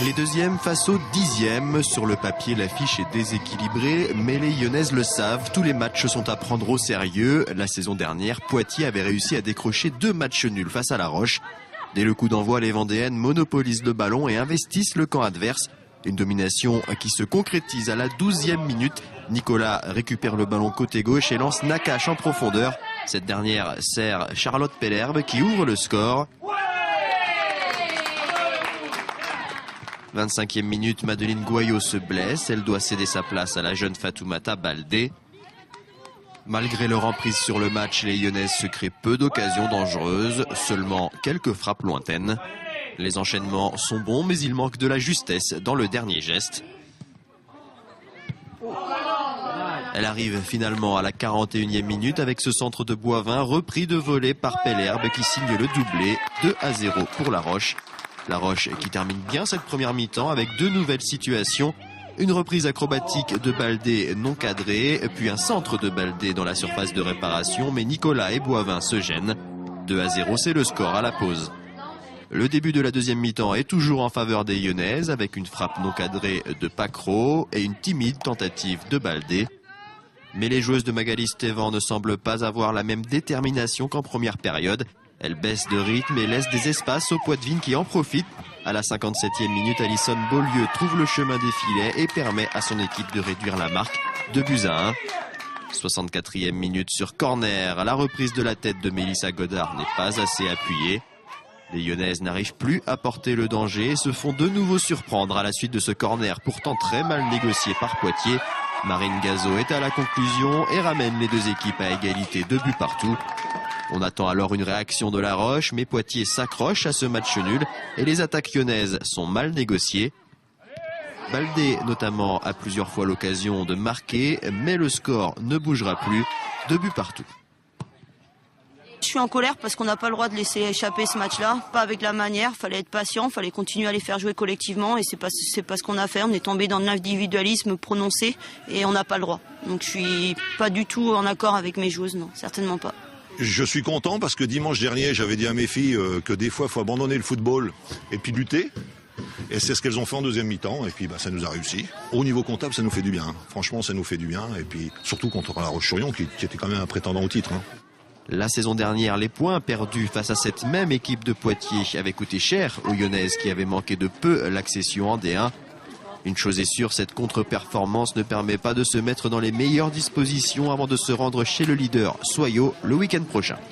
Les deuxièmes face aux 10e. Sur le papier, l'affiche est déséquilibrée, mais les Lyonnaises le savent. Tous les matchs sont à prendre au sérieux. La saison dernière, Poitiers avait réussi à décrocher 2 matchs nuls face à La Roche. Dès le coup d'envoi, les Vendéennes monopolisent le ballon et investissent le camp adverse. Une domination qui se concrétise à la 12e minute. Nicolas récupère le ballon côté gauche et lance Nakache en profondeur. Cette dernière sert Charlotte Pellerbe qui ouvre le score. 25e minute, Madeleine Goyot se blesse. Elle doit céder sa place à la jeune Fatoumata Baldé. Malgré leur emprise sur le match, les Lyonnaises se créent peu d'occasions dangereuses, seulement quelques frappes lointaines. Les enchaînements sont bons, mais il manque de la justesse dans le dernier geste. Elle arrive finalement à la 41e minute avec ce centre de Boivin repris de volée par Pellerbe qui signe le doublé, 2-0 pour La Roche. La Roche qui termine bien cette première mi-temps avec 2 nouvelles situations. Une reprise acrobatique de Baldé non cadrée, puis un centre de Baldé dans la surface de réparation, mais Nicolas et Boivin se gênent. 2-0, c'est le score à la pause. Le début de la deuxième mi-temps est toujours en faveur des Lyonnaises avec une frappe non cadrée de Pacro et une timide tentative de Baldé. Mais les joueuses de Magali Stévan ne semblent pas avoir la même détermination qu'en première période. Elles baissent de rythme et laissent des espaces aux Poitevines qui en profitent. À la 57e minute, Alison Beaulieu trouve le chemin des filets et permet à son équipe de réduire la marque 2-1. 64e minute sur corner. La reprise de la tête de Mélissa Godard n'est pas assez appuyée. Les Lyonnaises n'arrivent plus à porter le danger et se font de nouveau surprendre à la suite de ce corner pourtant très mal négocié par Poitiers. Marine Gazot est à la conclusion et ramène les deux équipes à égalité, 2 buts partout. On attend alors une réaction de La Roche, mais Poitiers s'accroche à ce match nul et les attaques lyonnaises sont mal négociées. Baldé notamment a plusieurs fois l'occasion de marquer, mais le score ne bougera plus, 2 buts partout. Je suis en colère parce qu'on n'a pas le droit de laisser échapper ce match-là, pas avec la manière, fallait être patient, fallait continuer à les faire jouer collectivement et c'est pas ce qu'on a fait, on est tombé dans l'individualisme prononcé et on n'a pas le droit. Donc je suis pas du tout en accord avec mes joueuses, non, certainement pas. Je suis content parce que dimanche dernier, j'avais dit à mes filles que des fois, il faut abandonner le football et puis lutter. Et c'est ce qu'elles ont fait en deuxième mi-temps et puis ça nous a réussi. Au niveau comptable, ça nous fait du bien. Franchement, ça nous fait du bien et puis surtout contre La Roche-sur-Yon qui était quand même un prétendant au titre. La saison dernière, les points perdus face à cette même équipe de Poitiers avaient coûté cher aux Lyonnaises qui avaient manqué de peu l'accession en D1. Une chose est sûre, cette contre-performance ne permet pas de se mettre dans les meilleures dispositions avant de se rendre chez le leader Soyaux le week-end prochain.